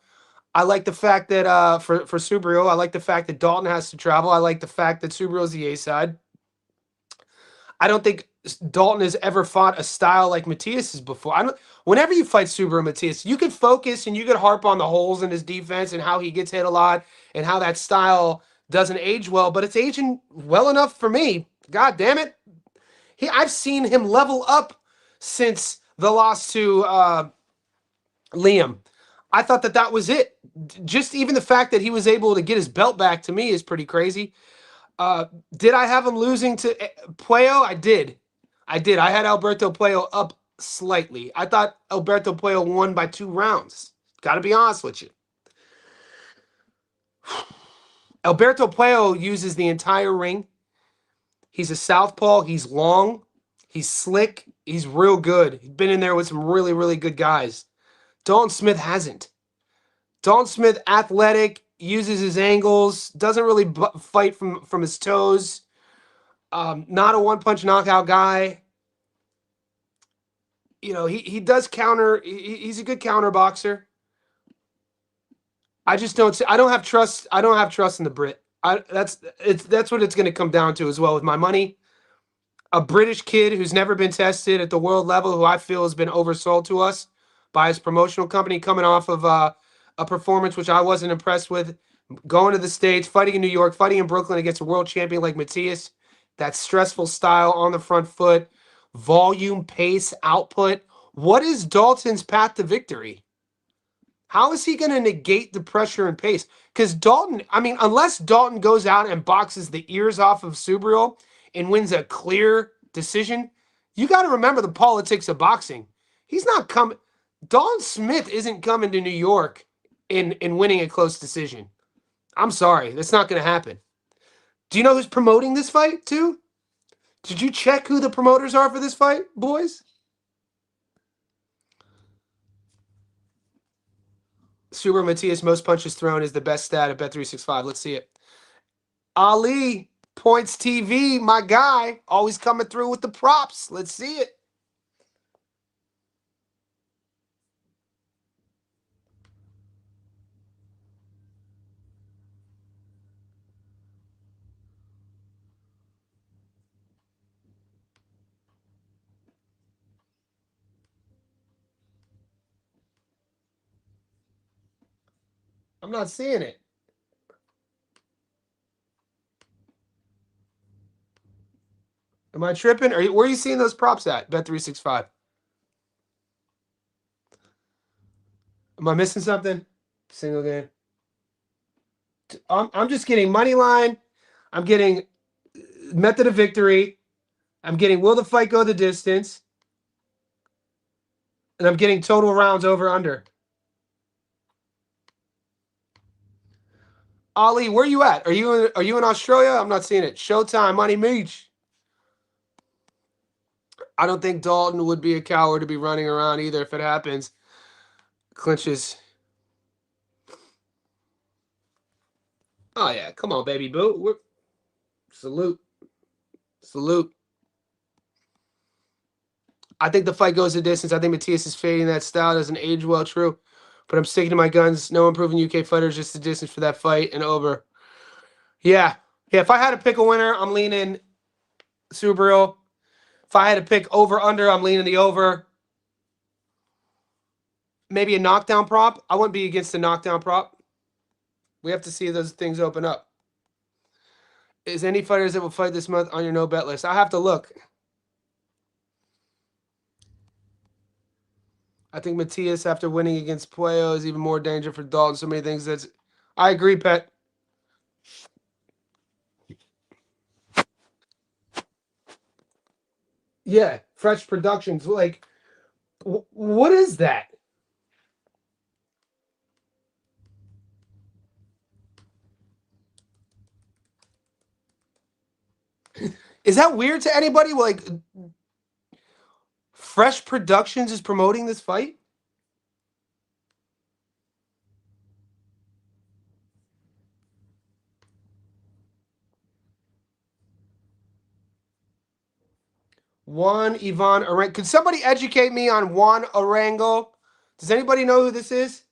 I like the fact that for Subriel, I like the fact that Dalton has to travel. I like the fact that Subriel's the A side. I don't think Dalton has ever fought a style like Matias's before. Whenever you fight Subriel Matias, you can focus and you can harp on the holes in his defense and how he gets hit a lot and how that style doesn't age well, but it's aging well enough for me. God damn it. I've seen him level up since the loss to Liam. I thought that was it. Just even the fact that he was able to get his belt back to me is pretty crazy. Did I have him losing to Puello? I did. I had Alberto Puello up slightly. I thought Alberto Puello won by 2 rounds. Got to be honest with you. Alberto Puello uses the entire ring. He's a southpaw. He's long. He's slick. He's real good. He's been in there with some really, really good guys. Dalton Smith hasn't. Dalton Smith, athletic, uses his angles, doesn't really fight from his toes. Not a one-punch knockout guy. He does counter. He's a good counter boxer. I just don't. I don't have trust. I don't have trust in the Brit. That's what it's going to come down to as well with my money. A British kid who's never been tested at the world level, who I feel has been oversold to us by his promotional company, coming off of a performance which I wasn't impressed with, going to the States, fighting in New York, fighting in Brooklyn against a world champion like Matias. That stressful style on the front foot, volume, pace, output. What is Dalton's path to victory? How is he going to negate the pressure and pace? Because Dalton, unless Dalton goes out and boxes the ears off of Subriel and wins a clear decision, you got to remember the politics of boxing. He's not coming. Dalton Smith isn't coming to New York in winning a close decision. I'm sorry. That's not going to happen. Do you know who's promoting this fight, too? Did you check who the promoters are for this fight, boys? Subriel Matias, most punches thrown is the best stat at Bet365. Let's see it. Ali, Points TV, my guy, always coming through with the props. Let's see it. I'm not seeing it. Am I tripping? Where are you seeing those props at? Bet365. Am I missing something? Single game. I'm just getting money line. I'm getting method of victory. I'm getting will the fight go the distance. And I'm getting total rounds over under. Ali, where are you at? Are you in Australia? I'm not seeing it. Showtime, Money Meach. I don't think Dalton would be a coward to be running around either if it happens. Clinches. Oh, yeah. Come on, baby boo. Salute. Salute. I think the fight goes the distance. I think Matias is fading that style. Doesn't age well. True. but I'm sticking to my guns. No improving UK fighters, just the distance for that fight and over. Yeah. Yeah, if I had to pick a winner, I'm leaning Subriel. If I had to pick over-under, I'm leaning the over. Maybe a knockdown prop. I wouldn't be against a knockdown prop. We have to see those things open up. Is any fighters that will fight this month on your no-bet list? I have to look. I think Matias, after winning against Puello, is even more danger for Dalton. So many things. I agree, Pet. Yeah, Fresh Productions. Like, what is that? Is that weird to anybody? Like, Fresh Productions is promoting this fight? Juan Ivan Arango. Could somebody educate me on Juan Arango? Does anybody know who this is?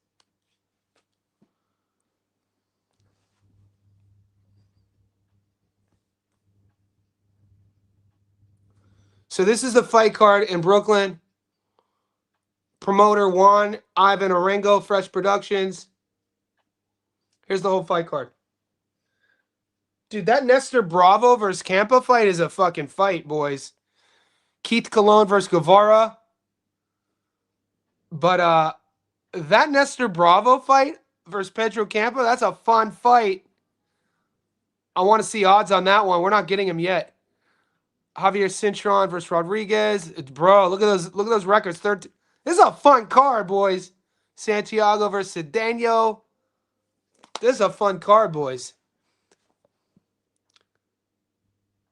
So this is the fight card in Brooklyn. Promoter Juan Ivan Arango, Fresh Productions. Here's the whole fight card. Dude, that Nestor Bravo versus Campa fight is a fucking fight, boys. Keith Colon versus Guevara. But that Nestor Bravo fight versus Pedro Campa, that's a fun fight. I want to see odds on that one. We're not getting them yet. Javier Cintron versus Rodriguez. Bro, look at those records. This is a fun card, boys. Santiago versus Cedeno. This is a fun card, boys.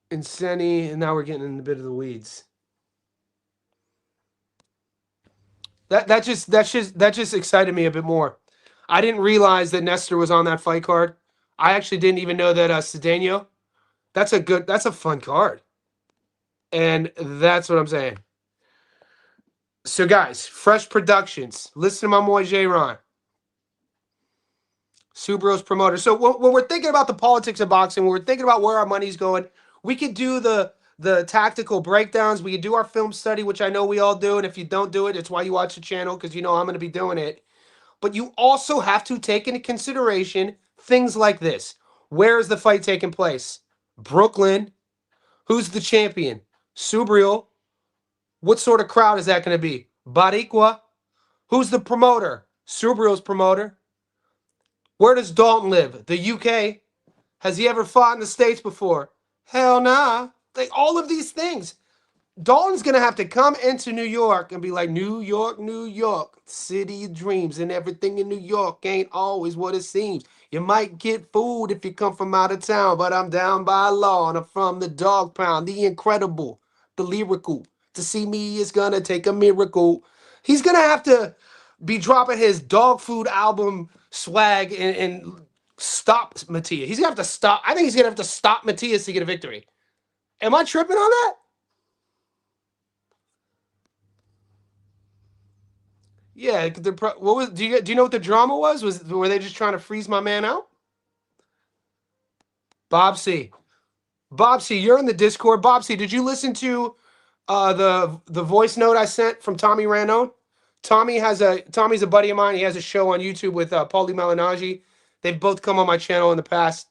Inseni, and now we're getting in a bit of the weeds. That just excited me a bit more. I didn't realize that Nestor was on that fight card. I actually didn't even know that Cedeno. That's a fun card. And that's what I'm saying. So guys, Fresh Productions. Listen to my boy J Ron. Subriel's promoter. So when we're thinking about the politics of boxing, when we're thinking about where our money's going, we could do the tactical breakdowns. We could do our film study, which I know we all do. And if you don't do it, it's why you watch the channel, because you know I'm going to be doing it. But you also have to take into consideration things like this. Where is the fight taking place? Brooklyn. Who's the champion? Subriel. What sort of crowd is that going to be? Barikwa. Who's the promoter? Subriel's promoter. Where does Dalton live? The UK. Has he ever fought in the States before? Hell nah. Like, all of these things. Dalton's going to have to come into New York and be like, New York, city of dreams, and everything in New York ain't always what it seems. You might get food if you come from out of town, but I'm down by law and I'm from the dog pound, the incredible, the lyrical. To see me is going to take a miracle. He's going to have to be dropping his dog food album swag and stop Matias. He's going to have to stop. I think he's going to have to stop Matias to get a victory. Am I tripping on that? Yeah, what was? Do you know what the drama was? Were they just trying to freeze my man out? Bob C, you're in the Discord. Bob C, did you listen to the voice note I sent from Tommy Ranone? Tommy's a buddy of mine. He has a show on YouTube with Paulie Malignaggi. They've both come on my channel in the past.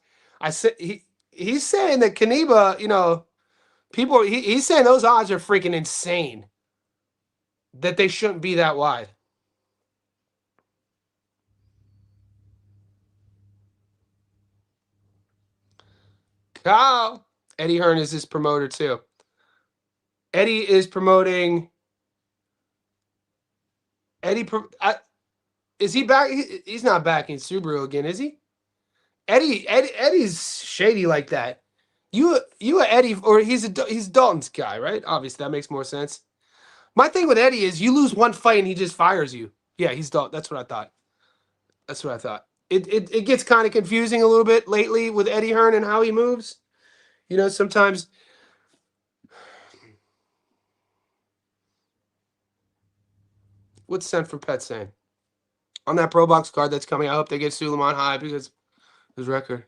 He's saying that Kaniba, he's saying those odds are freaking insane. That they shouldn't be that wide. Kyle. Eddie Hearn is his promoter too. Eddie is promoting. Is he back? He's not backing Subaru again, is he? Eddie's shady like that. You Eddie, or he's Dalton's guy, right? Obviously, that makes more sense. My thing with Eddie is you lose one fight and he just fires you. Yeah, he's Dalton. That's what I thought. It gets kind of confusing a little bit lately with Eddie Hearn and how he moves. Sometimes. What's sent from Pet saying? on that Pro Box card that's coming. I hope they get Suleiman high because his record.